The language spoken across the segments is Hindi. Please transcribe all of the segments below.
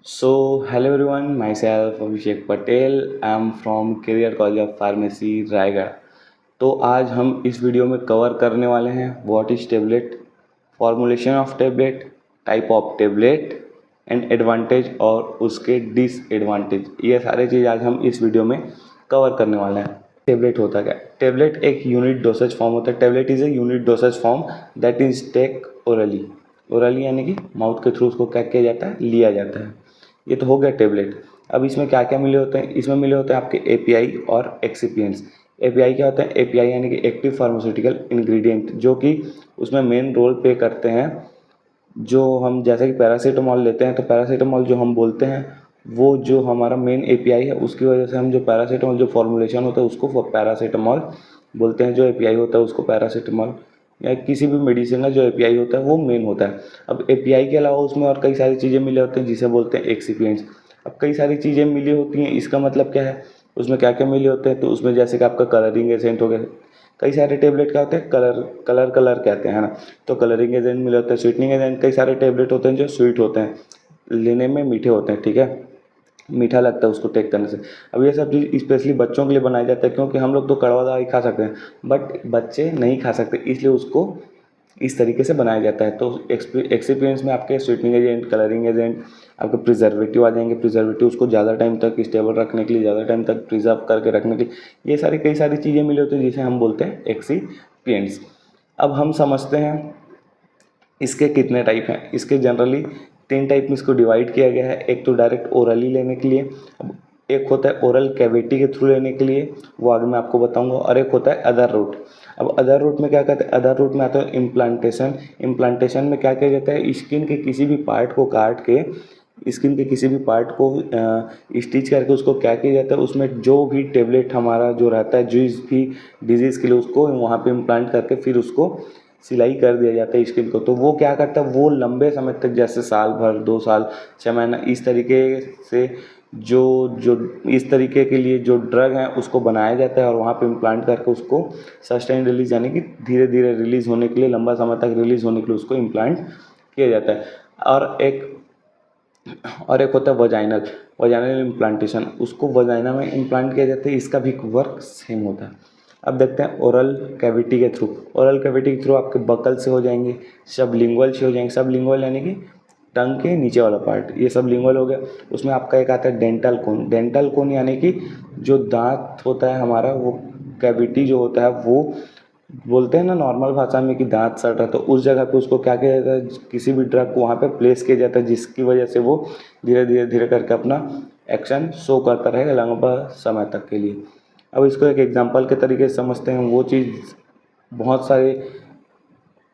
Hello everyone, myself Abhishek Patel. I am from Career College of Pharmacy, Raigarh. तो आज हम इस वीडियो में कवर करने वाले हैं what is tablet, formulation of tablet, type of tablet and advantage और उसके डिसएडवांटेज। ये सारे चीज़ आज हम इस वीडियो में कवर करने वाले हैं। टेबलेट होता क्या? टेबलेट एक यूनिट डोसेज फॉर्म होता है। Tablet is a unit dosage form that is take orally. Orally यानी कि माउथ के थ्रू उसको क्या किया जाता है, लिया जाता है। ये तो हो गया टेबलेट। अब इसमें क्या क्या मिले होते हैं? इसमें मिले होते हैं आपके एपीआई और एक्सिपिएंट्स। एपीआई क्या होता है? एपीआई यानी कि एक्टिव फार्मास्यूटिकल इंग्रेडिएंट, जो कि उसमें मेन रोल प्ले करते हैं। जो हम जैसे कि पैरासीटामॉल लेते हैं तो पैरासीटामॉल जो हम बोलते हैं वो जो हमारा मेन एपीआई है, उसकी वजह से हम जो पैरासीटामॉल जो फॉर्मुलेशन होता है उसको पैरासीटामॉल बोलते हैं। जो एपीआई होता है उसको पैरासीटामॉल या किसी भी मेडिसिन का जो एपीआई होता है वो मेन होता है। अब एपीआई के अलावा उसमें और कई सारी चीज़ें मिले होते हैं जिसे बोलते हैं एक्सिपिएंट्स। अब कई सारी चीज़ें मिली होती हैं, इसका मतलब क्या है, उसमें क्या क्या मिले होते हैं? तो उसमें जैसे कि आपका कलरिंग एजेंट हो गया। कई सारे टेबलेट क्या होते हैं, कलर कहते हैं ना, तो कलरिंग एजेंट मिले होते हैं। स्वीटनिंग एजेंट, कई सारे टेबलेट होते हैं जो स्वीट होते हैं, लेने में मीठे होते हैं, ठीक है, मीठा लगता है उसको टेक करने से। अब ये सब चीज़ स्पेशली बच्चों के लिए बनाया जाता है, क्योंकि हम लोग तो कड़वा दवाई खा सकते हैं बट बच्चे नहीं खा सकते, इसलिए उसको इस तरीके से बनाया जाता है। तो एक्सपीरियंस में आपके स्वीटनिंग एजेंट, कलरिंग एजेंट, आपके प्रिजर्वेटिव आ जाएंगे। प्रिजर्वेटिव उसको ज़्यादा टाइम तक स्टेबल रखने के लिए, ज़्यादा टाइम तक प्रिजर्व करके रखने के लिए, ये सारी कई सारी चीज़ें मिली होती हैं जिसे हम बोलते हैं एक्सिपिएंट्स। अब हम समझते हैं इसके कितने टाइप हैं। इसके जनरली 3 टाइप में इसको डिवाइड किया गया है। एक तो डायरेक्ट ओरली लेने के लिए, एक होता है ओरल कैविटी के थ्रू लेने के लिए, वो आगे मैं आपको बताऊंगा, और एक होता है अदर रूट। अब अदर रूट में क्या कहते हैं? अदर रूट में आता है इम्प्लांटेशन। इम्प्लांटेशन में क्या किया जाता है? स्किन के किसी भी पार्ट को काट के, स्किन के किसी भी पार्ट को स्टिच करके उसको क्या किया जाता है, उसमें जो भी टेबलेट हमारा जो रहता है जिस भी डिजीज़ के लिए, उसको वहाँ पे इम्प्लांट करके फिर उसको सिलाई कर दिया जाता है स्किन को। तो वो क्या करता है, वो लंबे समय तक, जैसे साल भर, 2 साल, 6 महीना, इस तरीके से जो जो इस तरीके के लिए जो ड्रग है उसको बनाया जाता है और वहाँ पे इम्प्लांट करके उसको सस्टेन रिलीज यानी कि धीरे धीरे रिलीज़ होने के लिए, लंबा समय तक रिलीज़ होने के लिए उसको इम्प्लांट किया जाता है। और एक होता है वजाइनल। वजाइनल इम्प्लांटेशन, उसको वजाइना में इम्प्लांट किया जाता है। इसका भी वर्क सेम होता है। अब देखते हैं ओरल कैविटी के थ्रू। ओरल कैविटी के थ्रू आपके बकल से हो जाएंगे, सबलिंगुअल से हो जाएंगे। सबलिंगुअल यानी कि टंग के नीचे वाला पार्ट, ये सबलिंगुअल हो गया। उसमें आपका एक आता है डेंटल कोन। डेंटल कोन यानी कि जो दांत होता है हमारा, वो कैविटी जो होता है वो बोलते हैं ना नॉर्मल भाषा में कि दांत सड़ रहा है, तो उस जगह पे उसको क्या किया जाता है, किसी भी ड्रग को वहाँ पे प्लेस किया जाता है, जिसकी वजह से वो धीरे धीरे धीरे करके अपना एक्शन शो करता रहेगा लंबा समय तक के लिए। अब इसको एक एग्जांपल के तरीके से समझते हैं। वो चीज़ बहुत सारे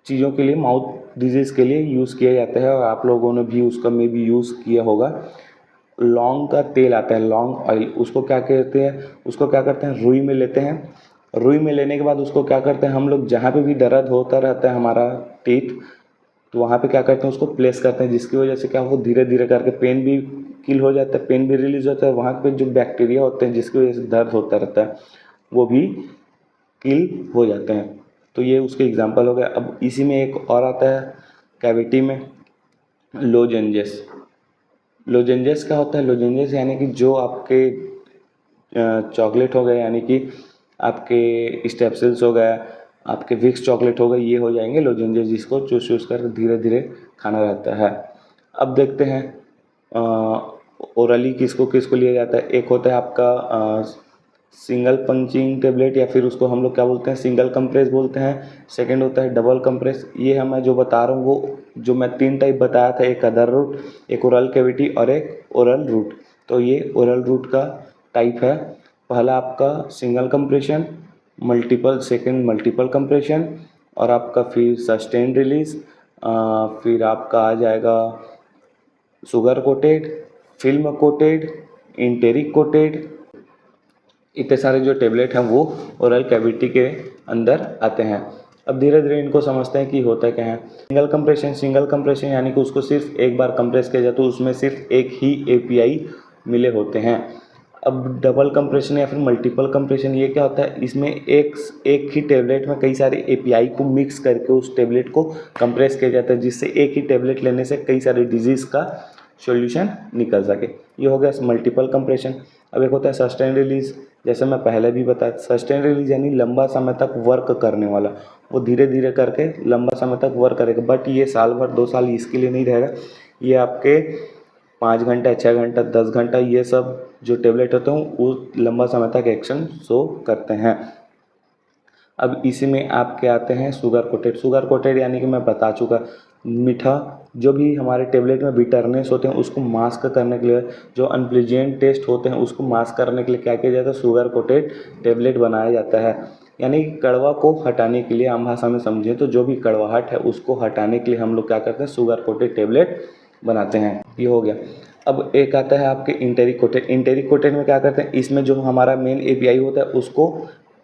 चीज़ों के लिए, माउथ डिजीज़ के लिए यूज़ किया जाता है और आप लोगों ने भी उसका में भी यूज़ किया होगा। लौंग का तेल आता है, लौंग ऑयल, उसको क्या कहते हैं, उसको क्या करते हैं, रुई में लेते हैं। रुई में लेने के बाद उसको क्या करते हैं हम लोग, जहाँ पे भी दर्द होता रहता है हमारा टीथ, तो वहाँ पे क्या करते हैं, उसको प्लेस करते हैं, जिसकी वजह से क्या हो, धीरे धीरे करके पेन भी किल हो जाता है, पेन भी रिलीज होता है। वहाँ पे जो बैक्टीरिया होते हैं जिसकी वजह से दर्द होता रहता है वो भी किल हो जाते हैं। तो ये उसके एग्जाम्पल हो गया। अब इसी में एक और आता है कैविटी में, लोजेंजेस। लोजेंजेस क्या होता है? लोजेंजेस यानी कि जो आपके चॉकलेट हो गए, यानी कि आपके स्टेप्सिल्स हो गया, आपके विक्स चॉकलेट हो गए, ये हो जाएंगे लोजेंजेस, जिसको चूस चूस कर धीरे धीरे खाना रहता है। अब देखते हैं ओरली किसको किसको लिया जाता है। एक होता है आपका सिंगल पंचिंग टेबलेट, या फिर उसको हम लोग क्या बोलते हैं, सिंगल कंप्रेस बोलते हैं। सेकंड होता है डबल कंप्रेस। ये मैं जो बता रहा हूँ वो जो मैं 3 टाइप बताया था, एक अदर रूट, एक ओरल कैविटी और एक ओरल रूट। तो ये ओरल रूट का टाइप है। पहला आपका single compression, second multiple compression, और आपका फिर सस्टेन रिलीज, फिर आपका आ जाएगा sugar coated, film coated, enteric coated. इतने सारे जो टेबलेट हैं वो ओरल कैविटी के अंदर आते हैं। अब धीरे धीरे इनको समझते हैं कि होता क्या है। सिंगल कंप्रेशन यानी कि उसको सिर्फ एक बार कंप्रेस किया जाए तो उसमें सिर्फ एक ही एपीआई मिले होते हैं। अब डबल कंप्रेशन या फिर मल्टीपल कंप्रेशन, ये क्या होता है, इसमें एक ही टेबलेट में कई सारे एपीआई को मिक्स करके उस टेबलेट को कंप्रेस किया जाता है, जिससे एक ही टेबलेट लेने से कई सारे डिजीज़ का सॉल्यूशन निकल सके। ये हो गया मल्टीपल कंप्रेशन। अब एक होता है सस्टेन रिलीज, जैसे मैं पहले भी बताया, सस्टेन रिलीज यानी लंबा समय तक वर्क करने वाला, वो धीरे धीरे करके लंबा समय तक वर्क करेगा, बट ये साल भर 2 साल इसके लिए नहीं रहेगा। ये आपके 5 घंटा, 6 घंटा, 10 घंटा, ये सब जो टेबलेट होते हैं वो लंबा समय तक एक्शन शो करते हैं। अब इसी में आपके आते हैं शुगर कोटेड। शुगर कोटेड यानी कि मैं बता चुका, मीठा जो भी हमारे टेबलेट में बिटरनेस होते हैं उसको मास्क करने के लिए, जो अनप्लीजेंट टेस्ट होते हैं उसको मास्क करने के लिए क्या किया जाता है, शुगर कोटेड टेबलेट बनाया जाता है। यानी कि कड़वा को हटाने के लिए, आम भाषा में समझे तो जो भी कड़वाहट है उसको हटाने के लिए हम लोग क्या करते हैं, शुगर कोटेड टेबलेट बनाते हैं। ये हो गया। अब एक आता है आपके इंटेरिक कोटेड। इंटेरिक कोटेड में क्या करते हैं, इसमें जो हमारा मेन एपीआई होता है उसको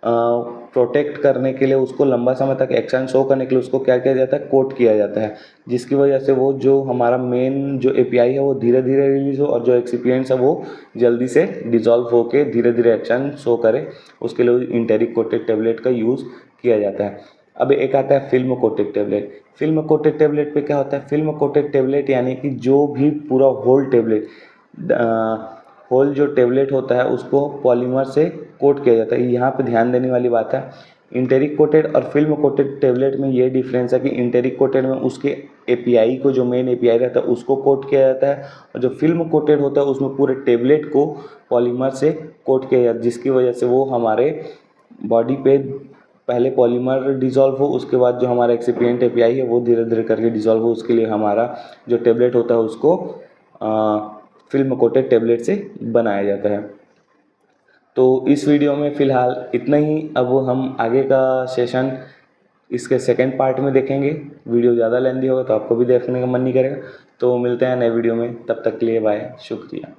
प्रोटेक्ट करने के लिए, उसको लंबा समय तक एक्शन शो करने के लिए उसको क्या किया जाता है, कोट किया जाता है, जिसकी वजह से वो जो हमारा मेन जो एपीआई है वो धीरे धीरे रिलीज हो और जो एक्सिपिएंट्स है वो जल्दी से डिजॉल्व होके धीरे धीरे एक्शन शो करे। उसके लिए इंटेरिक कोटेड टेबलेट का यूज़ किया जाता है। अब एक आता है film coated tablet. Film coated tablet पे क्या होता है, फिल्म कोटेड टेबलेट यानी कि जो भी पूरा होल टेबलेट, होल जो टेबलेट होता है उसको पॉलीमर से कोट किया जाता है। यहाँ पे ध्यान देने वाली बात है, इंटेरिक कोटेड और फिल्म कोटेड टेबलेट में ये डिफरेंस है कि इंटेरिक कोटेड में उसके एपीआई को, जो मेन एपीआई रहता है उसको कोट किया जाता है, और जो फिल्म कोटेड होता है उसमें पूरे टेबलेट को पॉलीमर से कोट किया जाता है, जिसकी वजह से वो हमारे बॉडी पे पहले पॉलीमर डिज़ोल्व हो, उसके बाद जो हमारा एक्सिपिएंट एपीआई है वो धीरे धीरे करके डिज़ोल्व हो। उसके लिए हमारा जो टेबलेट होता है उसको फिल्म कोटेड टेबलेट से बनाया जाता है। तो इस वीडियो में फ़िलहाल इतना ही। अब हम आगे का सेशन इसके सेकंड पार्ट में देखेंगे। वीडियो ज़्यादा लेंदी होगा तो आपको भी देखने का मन नहीं करेगा। तो मिलते हैं नए वीडियो में, तब तक के लिए बाय, शुक्रिया।